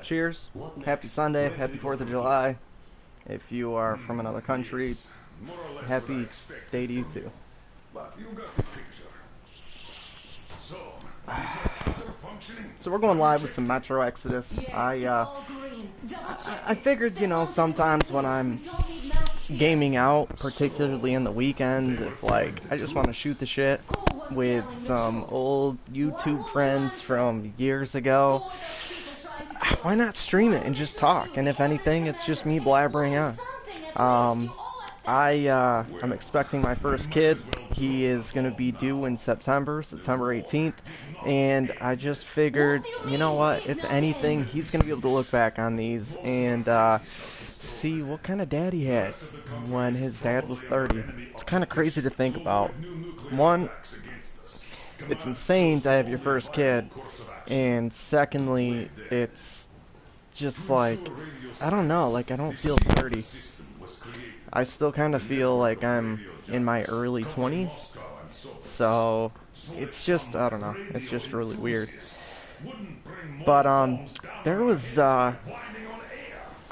cheers. Happy Sunday. Happy 4th of July. If you are from another country, happy day to you too. So we're going live with some Metro Exodus. I figured, you know, sometimes when I'm gaming out, particularly in the weekends, if like I just want to shoot the shit with some old YouTube friends from years ago, why not stream it and just talk? And if anything, it's just me blabbering on. I'm expecting my first kid. He is going to be due in September 18th, and I just figured, you know what, if anything, he's going to be able to look back on these and see what kind of dad he had when his dad was 30. It's kind of crazy to think about. One, it's insane to have your first kid, and secondly, it's just like, I don't know, like I don't feel 30. I still kind of feel like I'm in my early 20s, so it's just, I don't know, it's just really weird. But there was a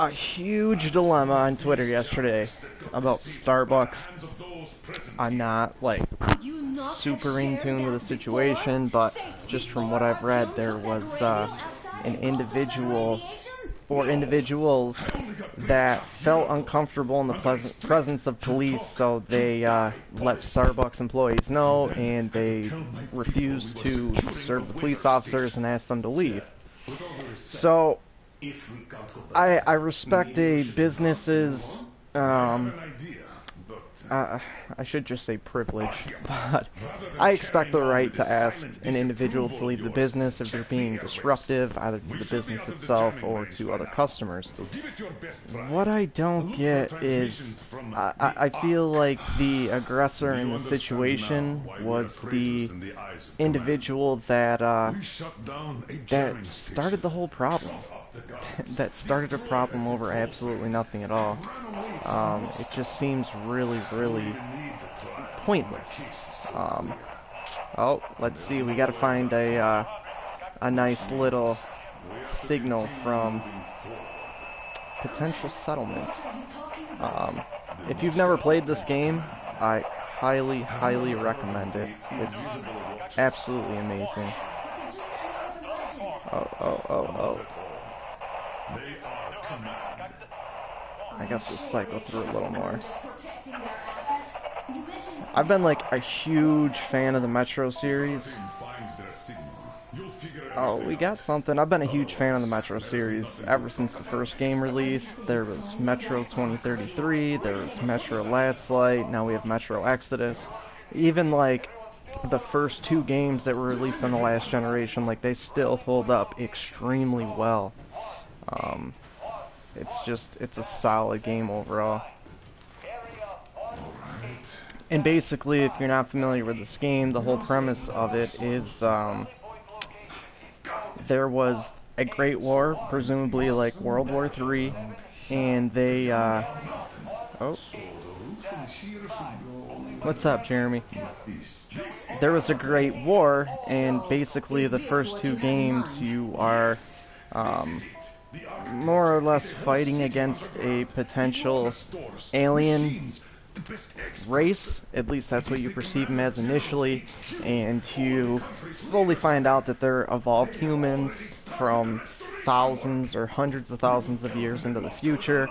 huge dilemma on Twitter yesterday about Starbucks. I'm not like super in tune with the situation, but just from what I've read, there was an individual or individuals that felt uncomfortable in the presence of police, so they let Starbucks employees know, and they refused to serve the police officers and asked them to leave. So I respect a business's I should just say privilege, but I expect the right to ask an individual to leave the business if they're being disruptive, either to the business itself or to other customers. What I don't get is, I feel like the aggressor in the situation was the individual that started the whole problem. That started a problem over absolutely nothing at all. It just seems really, really pointless. Oh, let's see. We got to find a nice little signal from potential settlements. If you've never played this game, I highly, highly recommend it. It's absolutely amazing. Oh. I guess we'll cycle through a little more. I've been like a huge fan of the Metro series. Oh, we got something. I've been a huge fan of the Metro series ever since the first game released. There was Metro 2033, there was Metro Last Light, now we have Metro Exodus. Even like the first two games that were released on the last generation, like they still hold up extremely well. It's a solid game overall. And basically, if you're not familiar with this game, the whole premise of it is, there was a Great War, presumably like World War III, and they, oh. What's up, Jeremy? There was a Great War, and basically the first two games you are, more or less fighting against a potential alien race, at least that's what you perceive them as initially, and you slowly find out that they're evolved humans from thousands or hundreds of thousands of years into the future.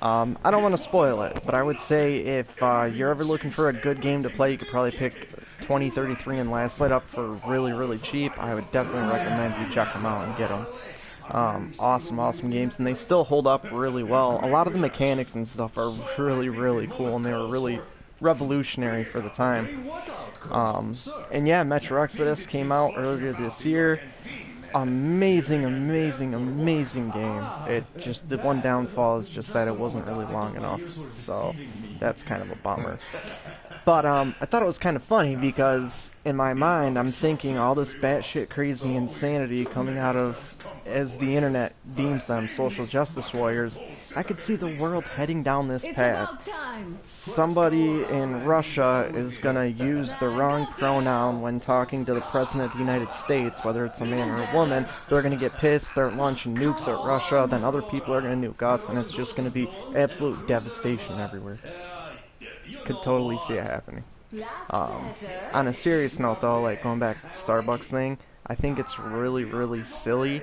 I don't want to spoil it, but I would say if you're ever looking for a good game to play, you could probably pick 2033 and Last Light up for really, really cheap. I would definitely recommend you check them out and get them. Awesome games, and they still hold up really well. A lot of the mechanics and stuff are really, really cool, and they were really revolutionary for the time. And yeah, Metro Exodus came out earlier this year. Amazing game. It just, the one downfall is just that it wasn't really long enough, so that's kind of a bummer. But I thought it was kind of funny because in my mind I'm thinking all this batshit crazy insanity coming out of, as the internet deems them, social justice warriors. I could see the world heading down this path. Somebody in Russia is gonna use the wrong pronoun when talking to the President of the United States, whether it's a man or a woman. They're gonna get pissed, start launching nukes at Russia, then other people are gonna nuke us, and it's just gonna be absolute devastation everywhere. Could totally see it happening. On a serious note, though, like going back to the Starbucks thing, I think it's really, really silly.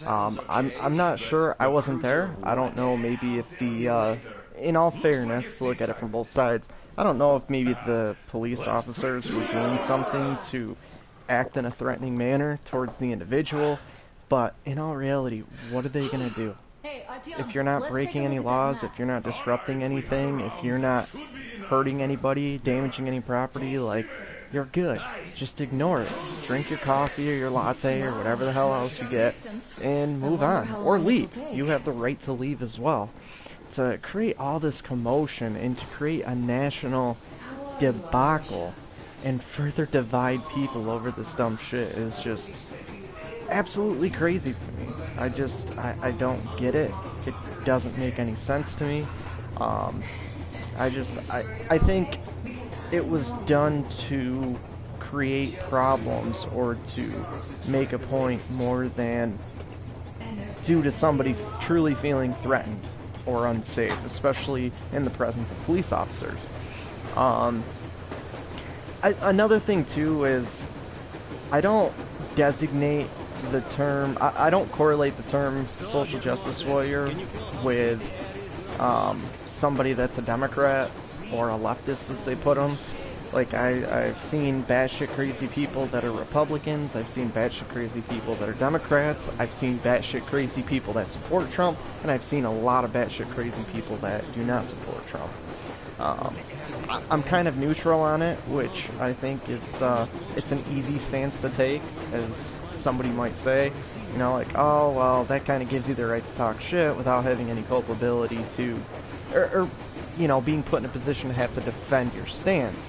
I'm not sure. I wasn't there. I don't know. Maybe if the in all fairness, to look at it from both sides, I don't know if maybe the police officers were doing something to act in a threatening manner towards the individual. But in all reality, what are they gonna do? If you're not breaking any laws, if you're not disrupting anything, if you're not hurting anybody, damaging any property, like, you're good. Just ignore it. Drink your coffee or your latte or whatever the hell else you get and move on. Or leave. You have the right to leave as well. To create all this commotion and to create a national debacle and further divide people over this dumb shit is just absolutely crazy to me. I don't get it. It doesn't make any sense to me. I think it was done to create problems or to make a point more than due to somebody truly feeling threatened or unsafe, especially in the presence of police officers. Another thing too is I don't designate the term, I don't correlate the term social justice warrior with somebody that's a Democrat or a leftist, as they put them. Like, I've seen batshit crazy people that are Republicans, I've seen batshit crazy people that are Democrats, I've seen batshit crazy people that support Trump, and I've seen a lot of batshit crazy people that do not support Trump. I'm kind of neutral on it, which I think it's an easy stance to take, as somebody might say. You know, like, oh, well, that kind of gives you the right to talk shit without having any culpability to, or you know, being put in a position to have to defend your stance.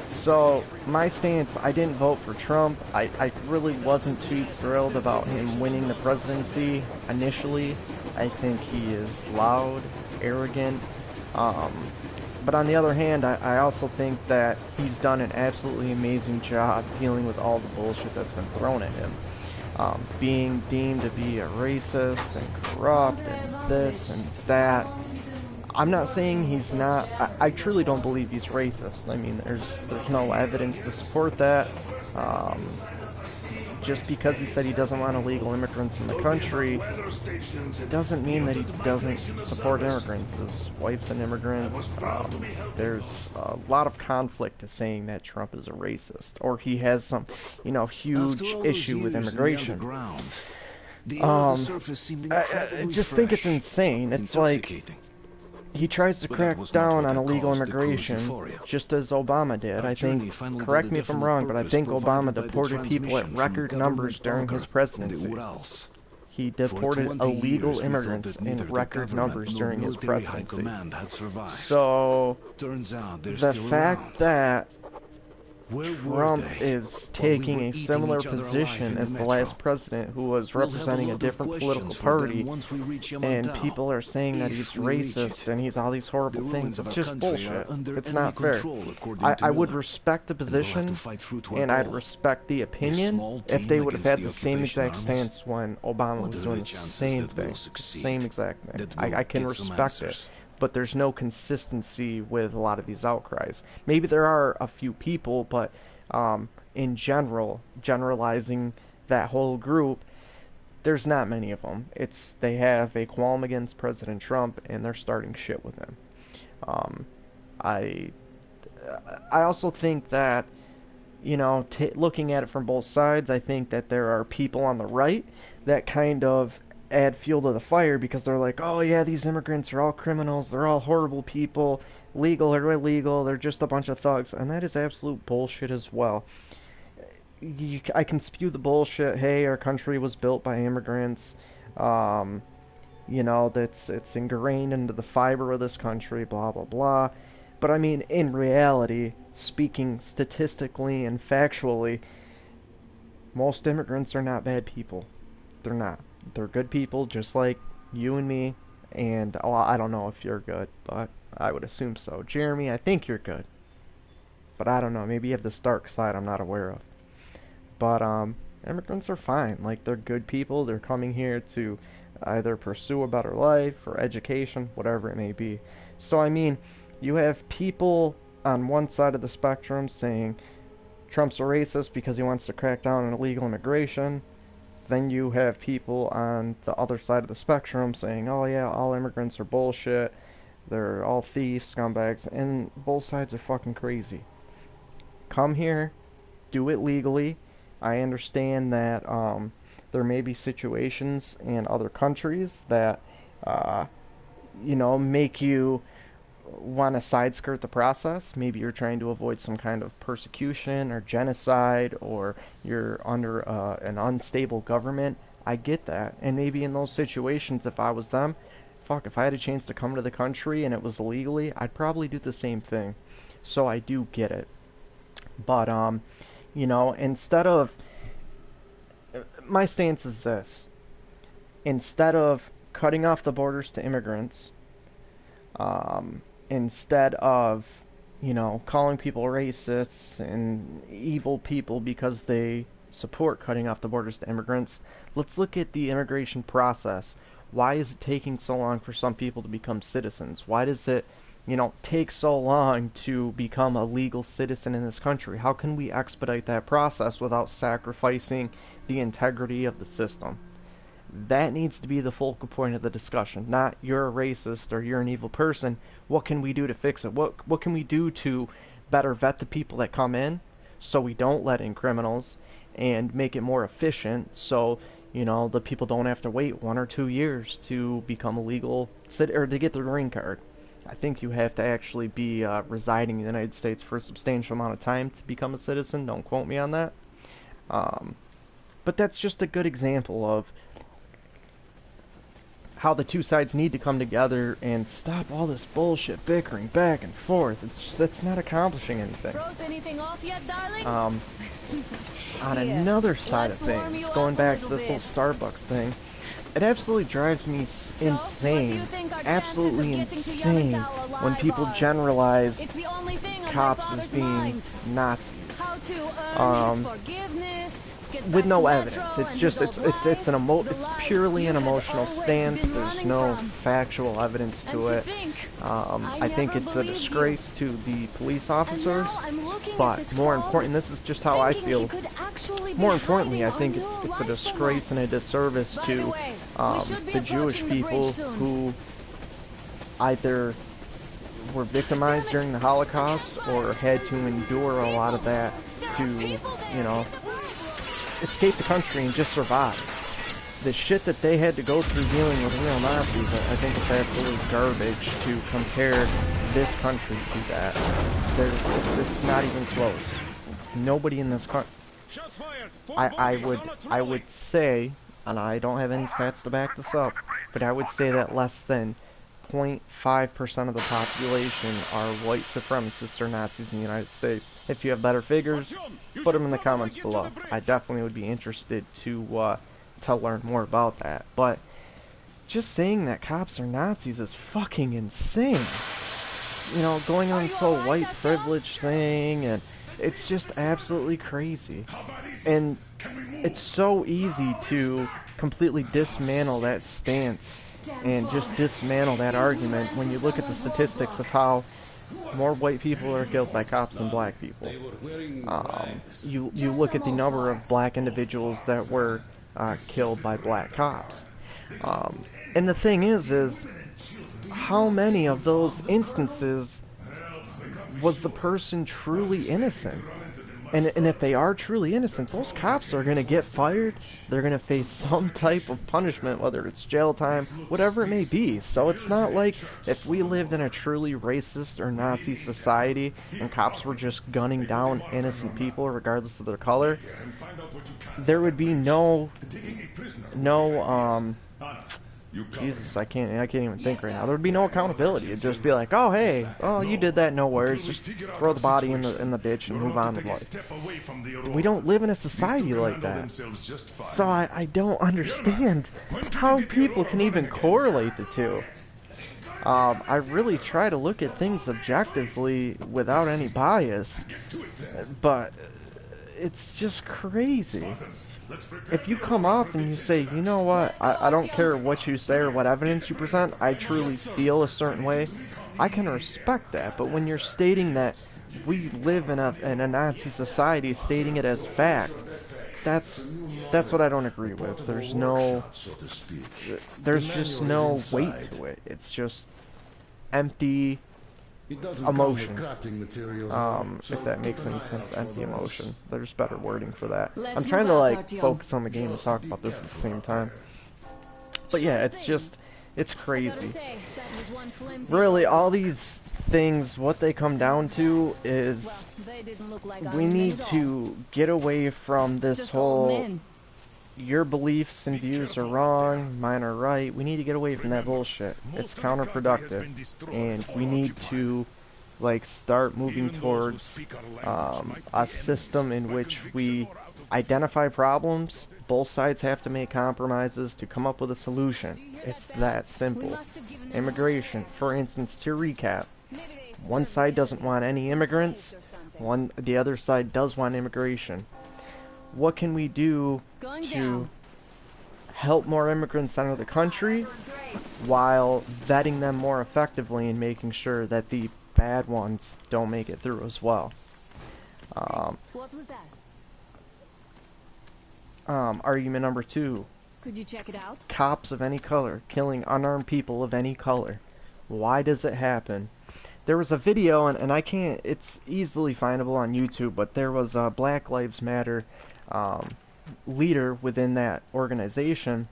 So, my stance, I didn't vote for Trump. I really wasn't too thrilled about him winning the presidency initially. I think he is loud, arrogant, but on the other hand, I also think that he's done an absolutely amazing job dealing with all the bullshit that's been thrown at him. Being deemed to be a racist and corrupt and this and that. I'm not saying he's not. I truly don't believe he's racist. I mean, there's no evidence to support that. Just because he said he doesn't want illegal immigrants in the country doesn't mean that he doesn't support immigrants. His wife's an immigrant. There's a lot of conflict to saying that Trump is a racist or he has some, you know, huge issue with immigration. I just think it's insane. It's like he tries to crack down on illegal immigration, just as Obama did. I think, correct me if I'm wrong, but I think Obama deported people at record numbers during his presidency. He deported illegal immigrants in record numbers during his presidency. So, the fact that Trump is taking a similar position as the last president who was representing a different political party, and people are saying that he's racist and he's all these horrible things. It's just bullshit. It's not fair. I would respect the position and I'd respect the opinion if they would have had the same exact stance when Obama was doing the same thing. Same exact thing. I can respect it. But there's no consistency with a lot of these outcries. Maybe there are a few people, but in general, generalizing that whole group, there's not many of them. They have a qualm against President Trump, and they're starting shit with him. I also think that, you know, looking at it from both sides, I think that there are people on the right that kind of add fuel to the fire because they're like, oh yeah, these immigrants are all criminals, they're all horrible people, legal or illegal, they're just a bunch of thugs, and that is absolute bullshit as well. I can spew the bullshit, hey, our country was built by immigrants, you know, it's ingrained into the fiber of this country, blah blah blah, But I mean, in reality, speaking statistically and factually, most immigrants are not bad people. They're not. They're good people, just like you and me. And I don't know if you're good, but I would assume so. Jeremy, I think you're good. But I don't know. Maybe you have this dark side I'm not aware of. But immigrants are fine. Like, they're good people. They're coming here to either pursue a better life or education, whatever it may be. So I mean, you have people on one side of the spectrum saying Trump's a racist because he wants to crack down on illegal immigration. Then you have people on the other side of the spectrum saying, oh yeah, all immigrants are bullshit. They're all thieves, scumbags, and both sides are fucking crazy. Come here, do it legally. I understand that there may be situations in other countries that, make you want to side skirt the process. Maybe you're trying to avoid some kind of persecution or genocide, or you're under an unstable government. I get that. And maybe in those situations, if I was them, fuck, if I had a chance to come to the country and it was illegally, I'd probably do the same thing. So I do get it. But, instead of... My stance is this. Instead of cutting off the borders to immigrants, instead of, calling people racists and evil people because they support cutting off the borders to immigrants, let's look at the immigration process. Why is it taking so long for some people to become citizens? Why does it, take so long to become a legal citizen in this country? How can we expedite that process without sacrificing the integrity of the system? That needs to be the focal point of the discussion, not you're a racist or you're an evil person. What can we do to fix it? What can we do to better vet the people that come in so we don't let in criminals, and make it more efficient so, the people don't have to wait 1 or 2 years to become a legal citizen or to get their green card. I think you have to actually be residing in the United States for a substantial amount of time to become a citizen. Don't quote me on that. But that's just a good example of how the two sides need to come together and stop all this bullshit bickering back and forth. It's not accomplishing anything. Froze anything off yet, darling? On another side of things, going back to this whole Starbucks thing, it absolutely drives me insane, absolutely insane, when people generalize cops as being Nazis. With no evidence. It's just it's purely an emotional stance. There's no factual evidence to it. I think it's a disgrace to the police officers, but more important, this is just how I feel. More importantly, I think it's a disgrace and a disservice to the Jewish people who either were victimized during the Holocaust or had to endure a lot of that to, escape the country and just survive. The shit that they had to go through dealing with real Nazis, I think it's absolute garbage to compare this country to that. It's not even close. Nobody in this country... I would say, and I don't have any stats to back this up, but I would say that less than 0.5% of the population are white supremacists or Nazis in the United States. If you have better figures, put them in the comments below. I definitely would be interested to learn more about that. But just saying that cops are Nazis is fucking insane. Going on this whole white privilege thing, and it's just absolutely crazy. And it's so easy to completely dismantle that stance and just dismantle that argument when you look at the statistics of how more white people are killed by cops than black people. You look at the number of black individuals that were killed by black cops. And the thing is how many of those instances was the person truly innocent? And if they are truly innocent, those cops are going to get fired. They're going to face some type of punishment, whether it's jail time, whatever it may be. So it's not like if we lived in a truly racist or Nazi society and cops were just gunning down innocent people regardless of their color, there would be no Jesus, I can't even think right now. There would be no accountability. It'd just be like, oh hey, oh you did that, no worries. Just throw the body in the ditch and move on with life. We don't live in a society like that. So I don't understand how people can even correlate the two. I really try to look at things objectively without any bias, but it's just crazy. If you come off and you say, you know what, I don't care what you say or what evidence you present, I truly feel a certain way, I can respect that. But when you're stating that we live in a Nazi society, stating it as fact, that's what I don't agree with. There's just no weight to it. It's just empty emotion. If that makes any sense, empty emotion. There's better wording for that. I'm trying to like focus on the game and talk about this at the same time. But yeah, it's crazy. Really, all these things, what they come down to is we need to get away from this whole your beliefs and views are wrong, mine are right. We need to get away from that bullshit. It's counterproductive, and we need to like start moving towards a system in which we identify problems. Both sides have to make compromises to come up with a solution. It's that simple. Immigration, for instance, to recap, one side doesn't want any immigrants, the other side does want immigration. What can we do to help more immigrants enter the country while vetting them more effectively and making sure that the bad ones don't make it through as well? What was that? Argument number 2. Could you check it out? Cops of any color killing unarmed people of any color. Why does it happen? There was a video, and I can't, it's easily findable on YouTube, but there was a Black Lives Matter leader within that organization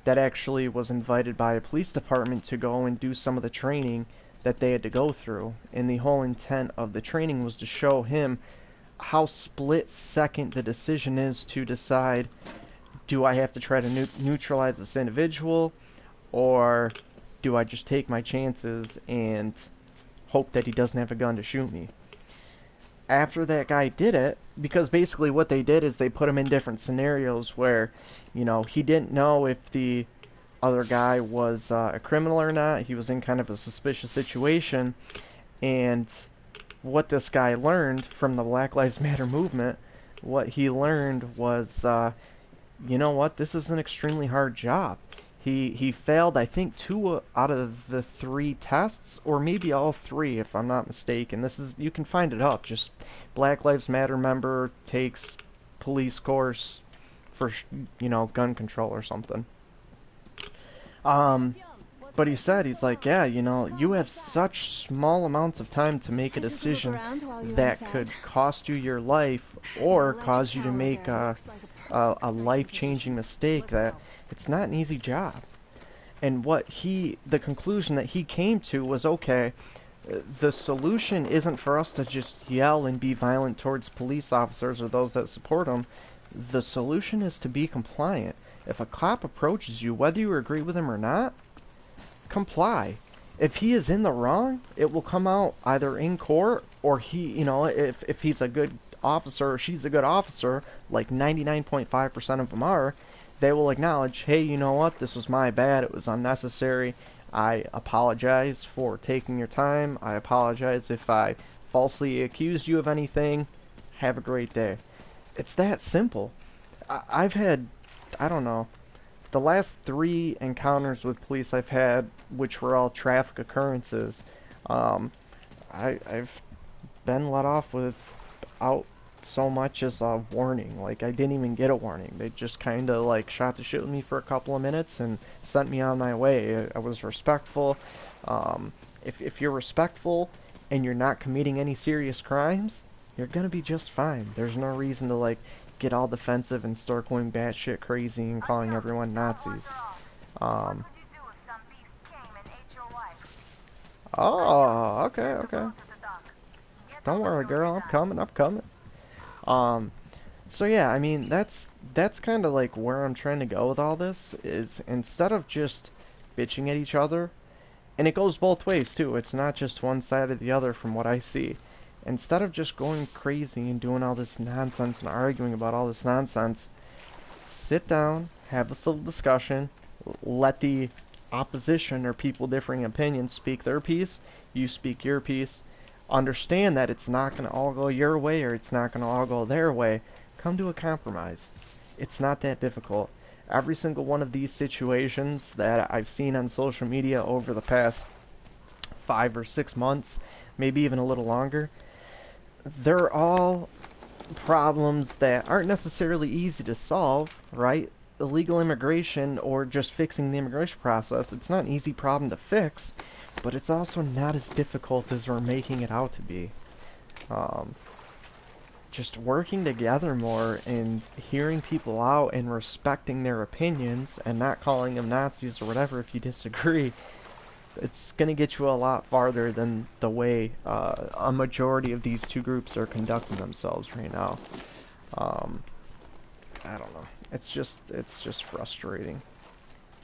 that actually was invited by a police department to go and do some of the training that they had to go through. And the whole intent of the training was to show him how split second the decision is to decide, do I have to try to neutralize this individual, or do I just take my chances and hope that he doesn't have a gun to shoot me? After that guy did it, because basically what they did is they put him in different scenarios where, you know, he didn't know if the other guy was a criminal or not. He was in kind of a suspicious situation, and what this guy learned from the Black Lives Matter movement, what he learned was, you know what, this is an extremely hard job. He failed, I think, 2 out of the 3 tests, or maybe all 3, if I'm not mistaken. This is, you can find it up. Just Black Lives Matter member takes police course for, you know, gun control or something. But he said, he's like, yeah, you know, you have such small amounts of time to make a decision that could cost you your life or cause you to make a life-changing mistake, that it's not an easy job. And the conclusion that he came to was, okay, the solution isn't for us to just yell and be violent towards police officers or those that support them. The solution is to be compliant. If a cop approaches you, whether you agree with him or not, comply. If he is in the wrong, it will come out either in court, or he, you know, if he's a good officer or she's a good officer, like 99.5% of them are, they will acknowledge, hey, you know what, this was my bad, it was unnecessary, I apologize for taking your time, I apologize if I falsely accused you of anything, have a great day. It's that simple. I've had, I don't know, the last 3 encounters with police I've had, which were all traffic occurrences, I've been let off without so much as a warning. Like, I didn't even get a warning. They just kind of like shot the shit with me for a couple of minutes and sent me on my way. I was respectful. If you're respectful and you're not committing any serious crimes, you're gonna be just fine. There's no reason to like get all defensive and start going batshit crazy and calling everyone Nazis. Oh, okay. Don't worry, girl. I'm coming. So yeah, I mean, that's kind of like where I'm trying to go with all this, is instead of just bitching at each other. And it goes both ways too. It's not just one side or the other from what I see. Instead of just going crazy and doing all this nonsense and arguing about all this nonsense, sit down, have a civil discussion, let the opposition or people differing opinions speak their piece, you speak your piece. Understand that it's not going to all go your way or it's not going to all go their way. Come to a compromise. It's not that difficult. Every single one of these situations that I've seen on social media over the past 5 or 6 months, maybe even a little longer, they're all problems that aren't necessarily easy to solve, right? Illegal immigration or just fixing the immigration process, it's not an easy problem to fix, but it's also not as difficult as we're making it out to be. Just working together more and hearing people out and respecting their opinions and not calling them Nazis or whatever if you disagree, it's going to get you a lot farther than the way a majority of these two groups are conducting themselves right now. I don't know. It's just frustrating.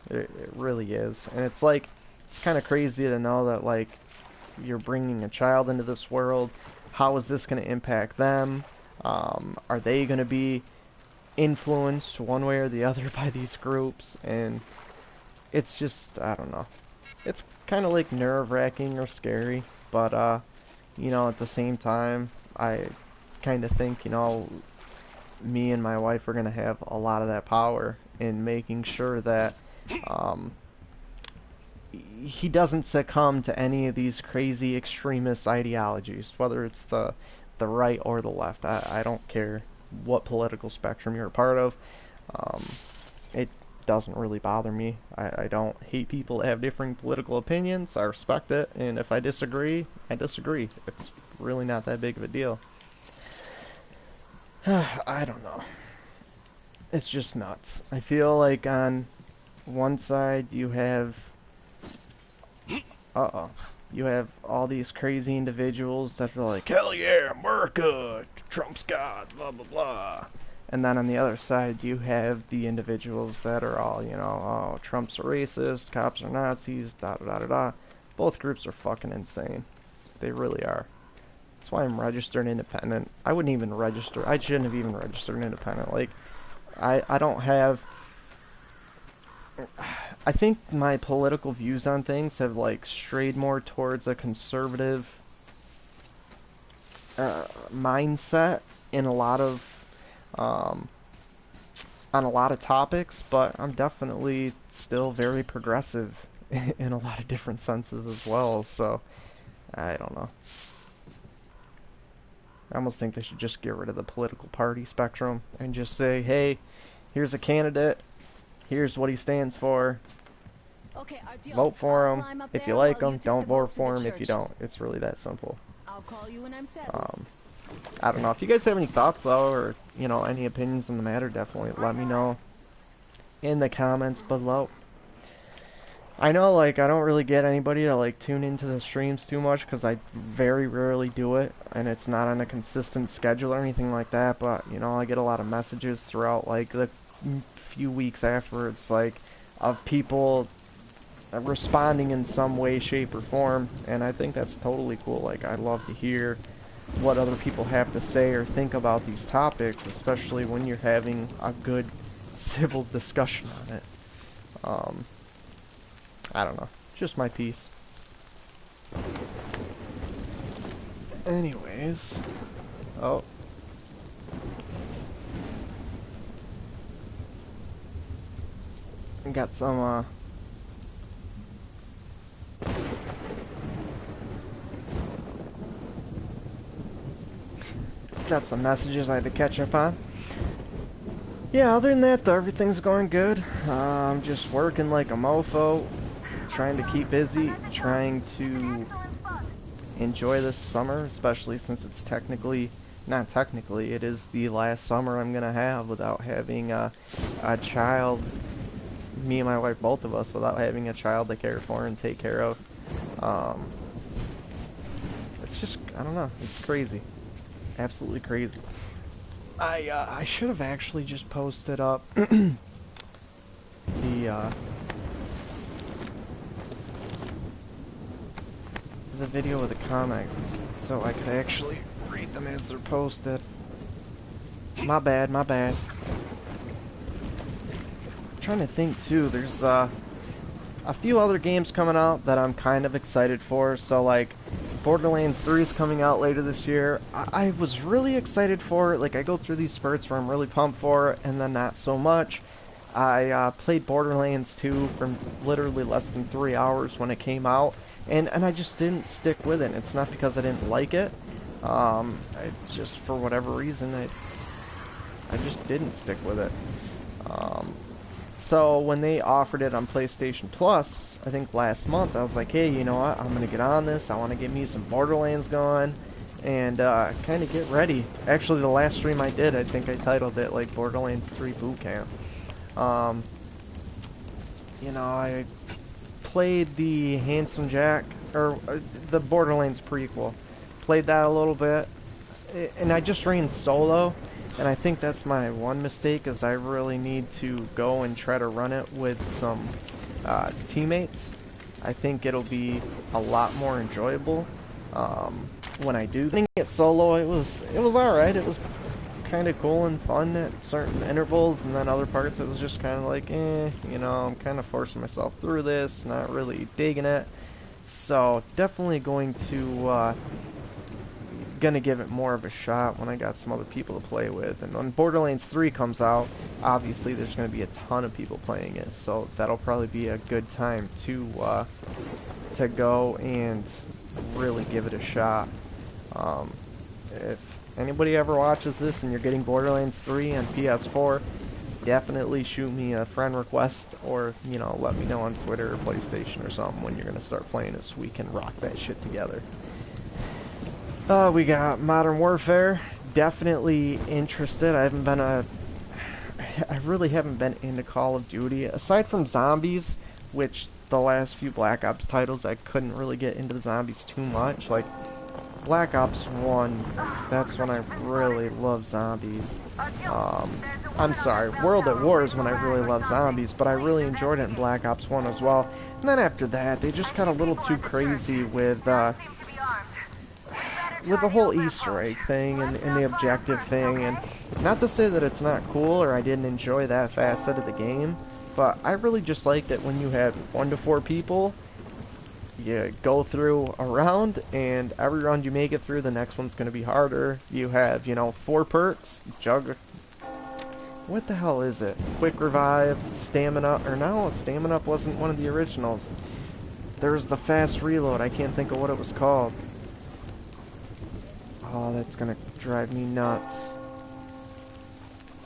It really is. And it's like, it's kind of crazy to know that, like, you're bringing a child into this world. How is this going to impact them? Are they going to be influenced one way or the other by these groups? And it's just, I don't know. It's kind of like nerve-wracking or scary, but, you know, at the same time, I kind of think, you know, me and my wife are going to have a lot of that power in making sure that, he doesn't succumb to any of these crazy extremist ideologies, whether it's the right or the left. I don't care what political spectrum you're a part of. It doesn't really bother me. I don't hate people that have differing political opinions. I respect it, and if I disagree, I disagree. It's really not that big of a deal. I don't know. It's just nuts. I feel like on one side you have you have all these crazy individuals that are like, hell yeah, America, Trump's God, blah blah blah. And then on the other side you have the individuals that are all, you know, oh, Trump's a racist, cops are Nazis, da da da da da. Both groups are fucking insane. They really are. That's why I'm registered independent. I wouldn't even register. I shouldn't have even registered independent. Like, I don't have... I think my political views on things have, like, strayed more towards a conservative mindset in a lot of, on a lot of topics, but I'm definitely still very progressive in a lot of different senses as well, so I don't know. I almost think they should just get rid of the political party spectrum and just say, hey, here's a candidate, here's what he stands for, Okay, vote for him. If you like him, don't vote for him. If you don't, it's really that simple. I'll call you when I'm settled. I don't know. If you guys have any thoughts, though, or, you know, any opinions on the matter, definitely let me know in the comments below. I know, like, I don't really get anybody to, like, tune into the streams too much, because I very rarely do it, and it's not on a consistent schedule or anything like that, but, you know, I get a lot of messages throughout, like, the few weeks afterwards, like, of people responding in some way, shape, or form, and I think that's totally cool. Like, I love to hear what other people have to say or think about these topics, especially when you're having a good civil discussion on it. I don't know. Just my piece. Anyways. Oh. Got some, got some messages I had to catch up on. Yeah, other than that, though, everything's going good. I'm just working like a mofo, trying to keep busy, trying to enjoy this summer, especially since it's technically, not technically, it is the last summer I'm gonna have without having a child, me and my wife, both of us, without having a child to care for and take care of. It's just, I don't know, it's crazy. Absolutely crazy. I should have actually just posted up the the video with the comments so I could actually read them as they're posted. My bad, my bad. I'm trying to think too, there's a few other games coming out that I'm kind of excited for. So like Borderlands 3 is coming out later this year. I was really excited for it. Like I go through these spurts where I'm really pumped for it and then not so much. I played Borderlands 2 for literally less than 3 hours when it came out, and I just didn't stick with it. It's not because I didn't like it. Just for whatever reason, I just didn't stick with it. So when they offered it on PlayStation Plus, I think last month, I was like, hey, you know what? I'm gonna get on this. I want to get me some Borderlands going, and kind of get ready. Actually, the last stream I did, I think I titled it like Borderlands 3 Boot Camp. You know, I played the Handsome Jack, or the Borderlands prequel. Played that a little bit, and I just ran solo, and I think that's my one mistake, is I really need to go and try to run it with some teammates. I think it'll be a lot more enjoyable when I do. Running it solo, it was alright. It was kind of cool and fun at certain intervals, and then other parts it was just kind of like, you know, I'm kind of forcing myself through this, not really digging it. So definitely going to gonna give it more of a shot when I got some other people to play with. And when Borderlands 3 comes out, obviously there's gonna be a ton of people playing it, so that'll probably be a good time to go and really give it a shot. If anybody ever watches this and you're getting Borderlands 3 on PS4, definitely shoot me a friend request, or, you know, let me know on Twitter or PlayStation or something when you're going to start playing it, so we can rock that shit together. We got Modern Warfare. Definitely interested. I really haven't been into Call of Duty. Aside from zombies, which the last few Black Ops titles, I couldn't really get into the zombies too much. Like, Black Ops 1, that's when I really loved zombies. I'm sorry, World at War is when I really loved zombies, but I really enjoyed it in Black Ops 1 as well. And then after that, they just got a little too crazy with the whole Easter egg thing and the objective thing. And not to say that it's not cool or I didn't enjoy that facet of the game, but I really just liked it when you had 1 to 4 people. You go through a round, and every round you make it through, the next one's going to be harder. You have, you know, 4 perks, what the hell is it? Quick Revive, Stamina, or no, Stamina Up wasn't one of the originals. There's the Fast Reload, I can't think of what it was called. Oh, that's going to drive me nuts.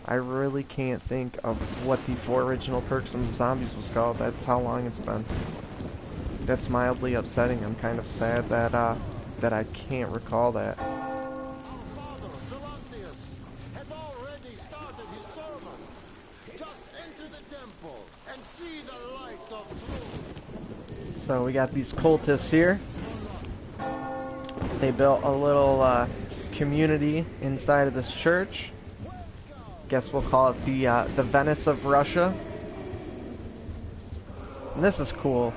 I really can't think of what the 4 original perks in Zombies was called. That's how long it's been. That's mildly upsetting. I'm kind of sad that that I can't recall that. Our father, Celestius, hath already started his sermon. Just enter the temple and see the light of truth. So we got these cultists here. They built a little community inside of this church. Guess we'll call it the Venice of Russia. And this is cool.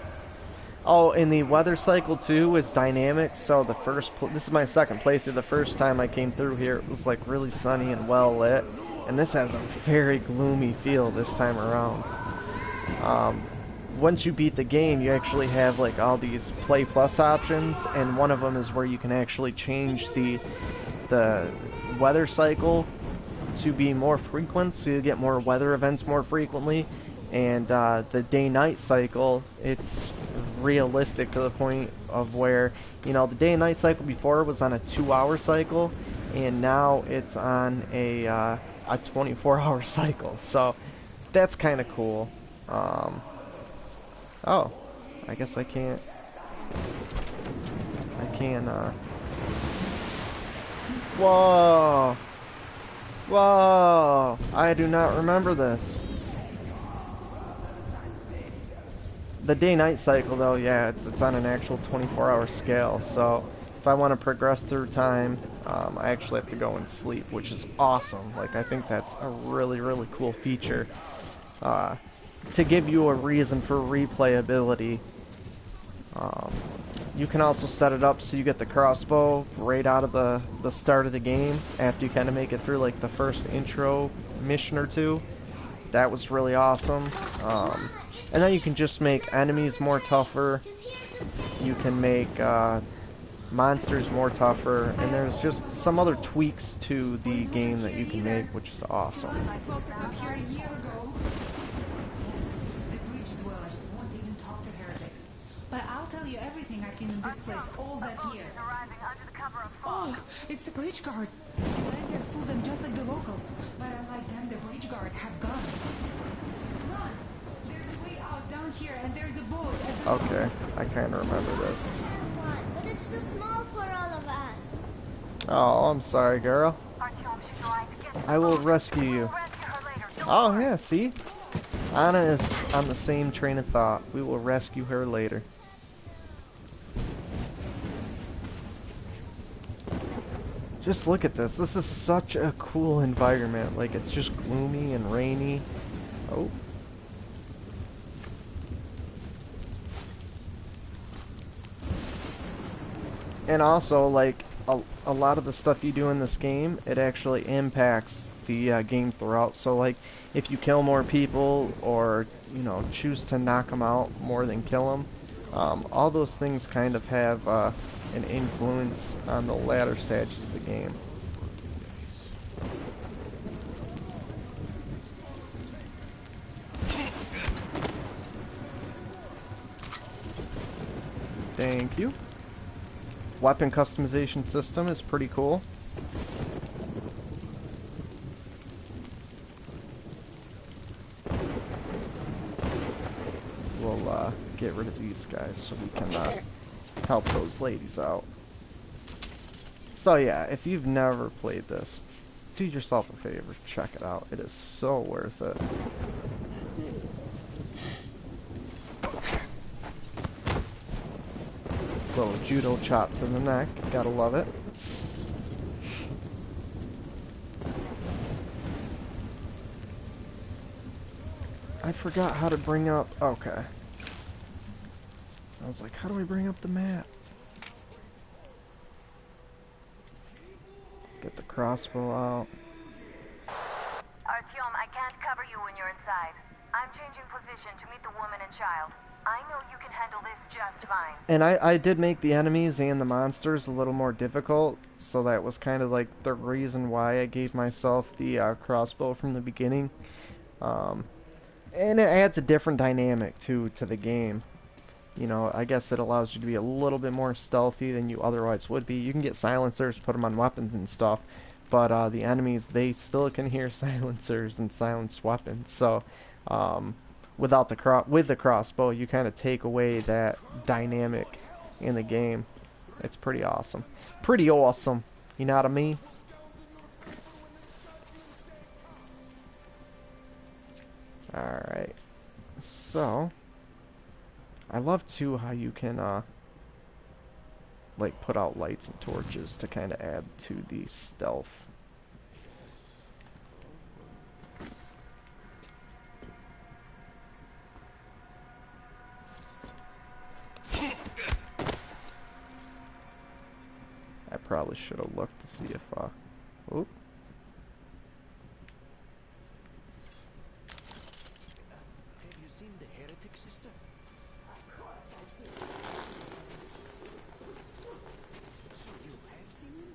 Oh, and the weather cycle too is dynamic. So this is my second playthrough. The first time I came through here, it was like really sunny and well lit, and this has a very gloomy feel this time around. Once you beat the game, you actually have like all these Play Plus options, and one of them is where you can actually change the weather cycle to be more frequent, so you get more weather events more frequently. And the day-night cycle, it's realistic to the point of where, you know, the day and night cycle before was on a 2-hour cycle, and now it's on a 24-hour cycle. So that's kind of cool. Oh, I guess I can't. Whoa! Whoa! I do not remember this. The day-night cycle, though, yeah, it's on an actual 24-hour scale, so if I want to progress through time, I actually have to go and sleep, which is awesome. Like, I think that's a really, really cool feature to give you a reason for replayability. You can also set it up so you get the crossbow right out of the start of the game after you kind of make it through like the first intro mission or two. That was really awesome. And then you can just make enemies more tougher. You can make monsters more tougher, and there's just some other tweaks to the game that you can make, which is awesome. I thought this up here a year ago. Yes, the bridge dwellers won't even talk to heretics. But I'll tell you everything I've seen in this place all that year. Oh, it's the bridge guard. Silencians fool them just like the locals. But unlike them, the bridge guard have guns. Run! There's a way out down here, and there's a boat at the Okay, I kind of remember this. But it's too small for all of us. Oh, I'm sorry, girl. I will rescue you. Oh, yeah, see? Anna is on the same train of thought. We will rescue her later. Just look at this. This is such a cool environment. Like, it's just gloomy and rainy. Oh. And also, like, a lot of the stuff you do in this game, it actually impacts the game throughout. So, like, if you kill more people or, you know, choose to knock them out more than kill them, all those things kind of have an influence on the latter stages of the game. Thank you. Weapon customization system is pretty cool. We'll get rid of these guys so we can help those ladies out. So yeah, if you've never played this, do yourself a favor, check it out. It is so worth it. Little judo chop to the neck, gotta love it. I forgot how to bring up, okay. I was like, how do we bring up the map? Get the crossbow out. Artyom, I can't cover you when you're inside. I'm changing position to meet the woman and child. I know you can handle this just fine. And I did make the enemies and the monsters a little more difficult, so that was kind of like the reason why I gave myself the crossbow from the beginning. And it adds a different dynamic to the game. You know, I guess it allows you to be a little bit more stealthy than you otherwise would be. You can get silencers, put them on weapons and stuff, but the enemies, they still can hear silencers and silence weapons. So, without with the crossbow, you kind of take away that dynamic in the game. It's pretty awesome. Pretty awesome. You know what I mean? Alright. So, I love too how you can like put out lights and torches to kind of add to the stealth. I probably should have looked to see if oop. Have you seen the heretic sister? So you have seen him?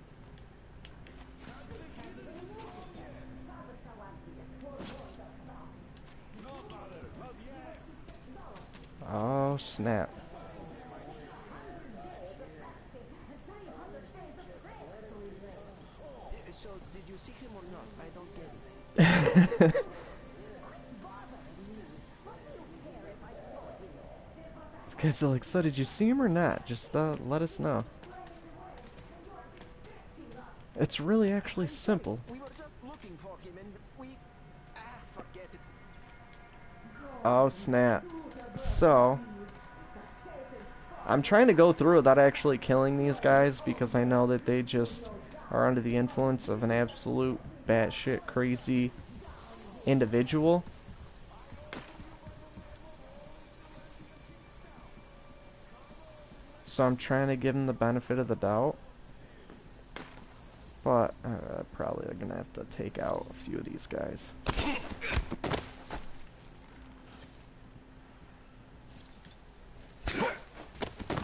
Oh snap. So did you see him or not? I don't get it. Okay, so like, so did you see him or not? Just let us know. It's really actually simple. We were just looking for him and we forget it. Oh snap. So I'm trying to go through without actually killing these guys because I know that they just are under the influence of an absolute batshit crazy individual. so I'm trying to give him the benefit of the doubt. But probably gonna have to take out a few of these guys.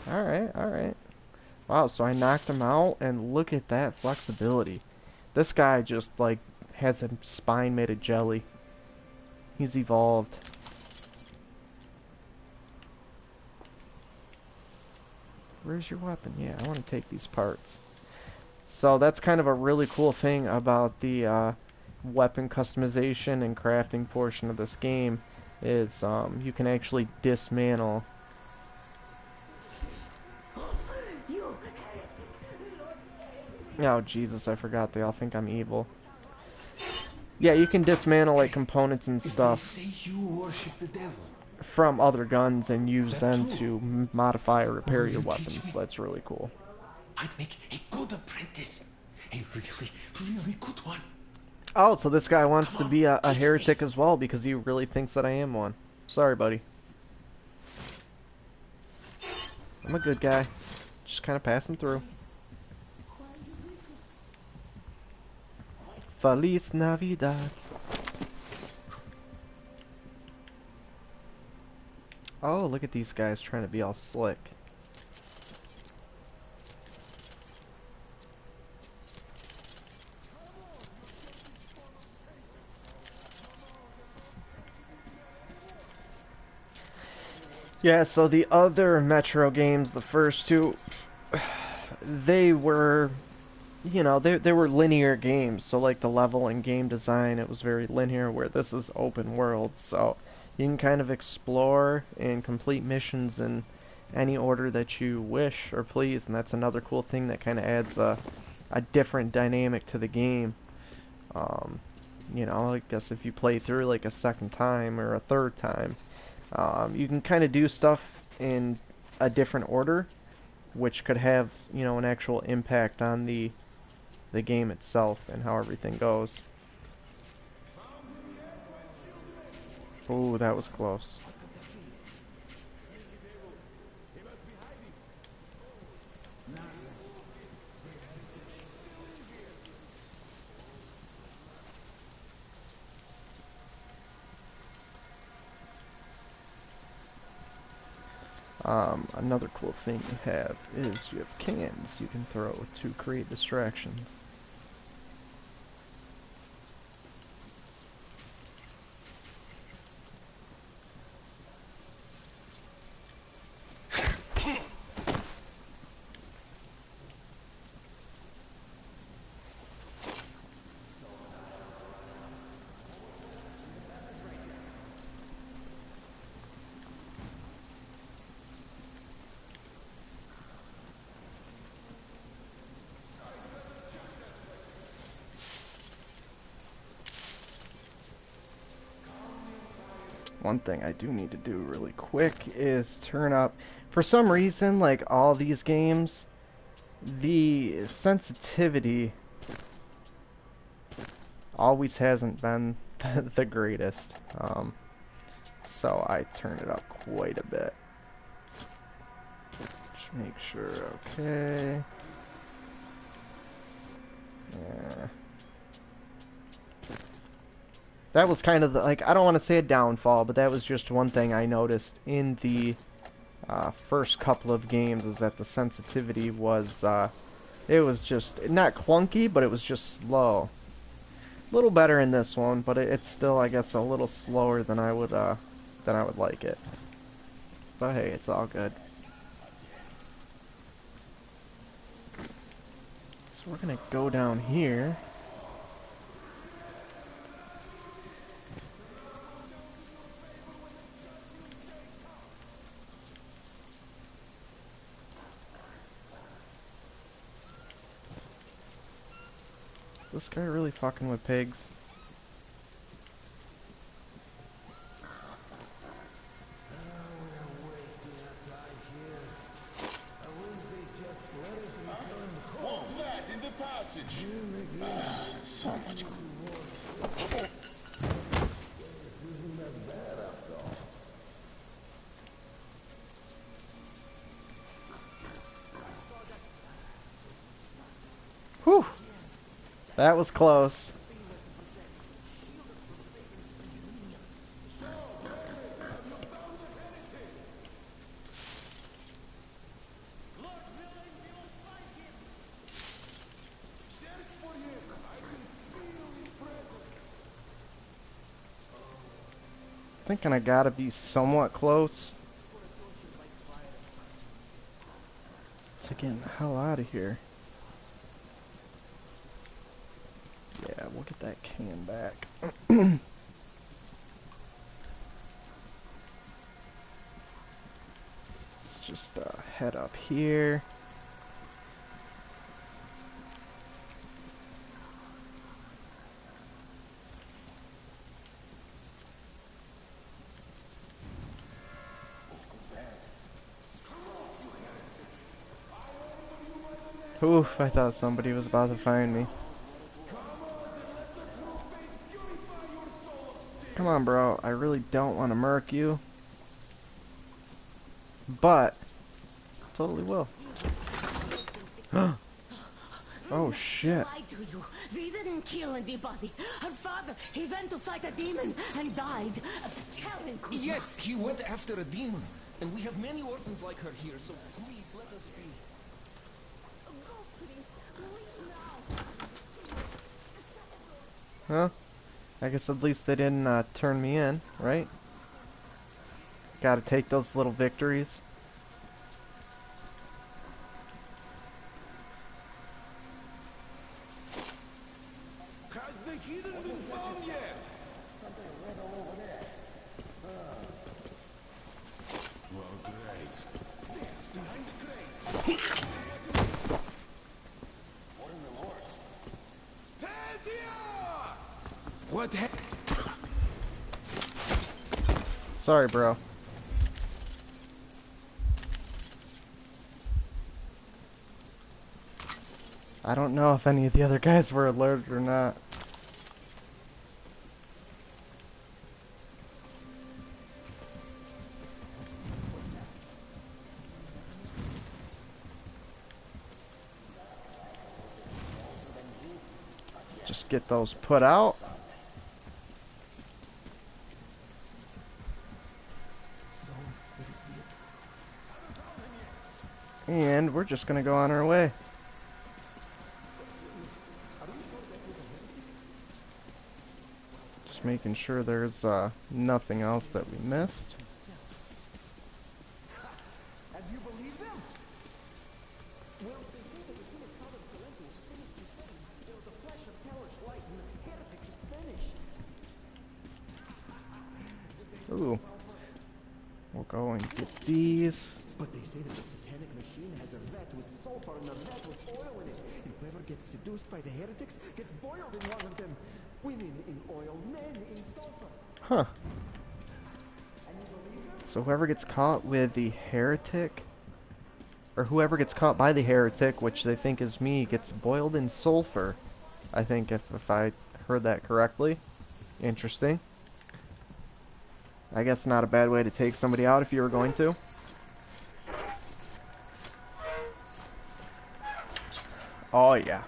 Alright, alright. Wow, so I knocked him out, and look at that flexibility. This guy just, like, has a spine made of jelly. He's evolved. Where's your weapon? Yeah, I want to take these parts. So that's kind of a really cool thing about the weapon customization and crafting portion of this game is you can actually dismantle. Oh Jesus, I forgot they all think I'm evil. Yeah, you can dismantle like components and stuff from other guns and use them to modify or repair your weapons. That's really cool. I'd make a good apprentice. A really, really good one. Oh, so this guy wants to be a heretic as well because he really thinks that I am one. Sorry, buddy. I'm a good guy. Just kind of passing through. Feliz Navidad. Oh, look at these guys trying to be all slick. Yeah, so the other Metro games, the first two, they were, you know, they were linear games. So like the level and game design, it was very linear, where this is open world. So you can kind of explore and complete missions in any order that you wish or please. And that's another cool thing that kind of adds a different dynamic to the game. You know, I guess if you play through like a second time or a third time, you can kind of do stuff in a different order, which could have, you know, an actual impact on the game itself and how everything goes. Ooh, that was close. Another cool thing you have is you have cans you can throw to create distractions. One thing I do need to do really quick is turn up, for some reason, like all these games, the sensitivity always hasn't been the greatest. So I turn it up quite a bit. Just make sure, okay. Yeah. That was kind of the, like, I don't want to say a downfall, but that was just one thing I noticed in the first couple of games, is that the sensitivity was, it was just, not clunky, but it was just slow. A little better in this one, but it's still, I guess, a little slower than I would like it. But hey, it's all good. So we're gonna go down here. Is this guy really fucking with pigs? So much. That was close. Thinking I gotta be somewhat close to getting the hell out of here. Yeah, we'll get that can back. Let's just head up here. Oof, I thought somebody was about to find me. Come on, bro. I really don't want to murk you. But, totally will. Oh, shit. I to you. We didn't kill anybody. Her father, he went to fight a demon and died. Tell him, Kuzma. Yes, he went after a demon. And we have many orphans like her here, so please let us be. Huh? I guess at least they didn't turn me in, right? Gotta take those little victories. Has the hidden been found yet? Well, great. Behind the crate. What in the horse? What the heck? Sorry, bro. I don't know if any of the other guys were alerted or not. Just get those put out. And we're just gonna go on our way. Just making sure there's nothing else that we missed. And you believe them? Well, they say that as soon as Father Valentius finished his study, there was a flash of hellish light and the heretic just vanished. Ooh. We'll go and get these. But they say that the satanic machine has a vat with sulfur and a vat with oil in it. And whoever gets seduced by the heretics gets boiled in one of them. Women in oil, men in sulfur. Huh. So whoever gets caught with the heretic, or whoever gets caught by the heretic, which they think is me, gets boiled in sulfur. I think if I heard that correctly. Interesting. I guess not a bad way to take somebody out if you were going to. Oh yeah.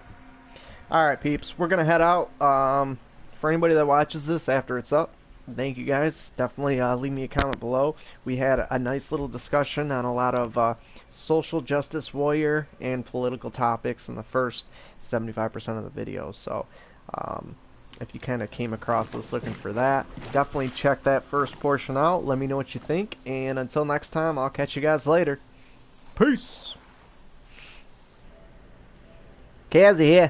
Alright peeps, we're gonna head out. For anybody that watches this after it's up, thank you guys. Definitely leave me a comment below. We had a nice little discussion on a lot of social justice warrior and political topics in the first 75% of the video. So if you kind of came across this looking for that, definitely check that first portion out. Let me know what you think, and until next time, I'll catch you guys later. Peace. Kazzy here.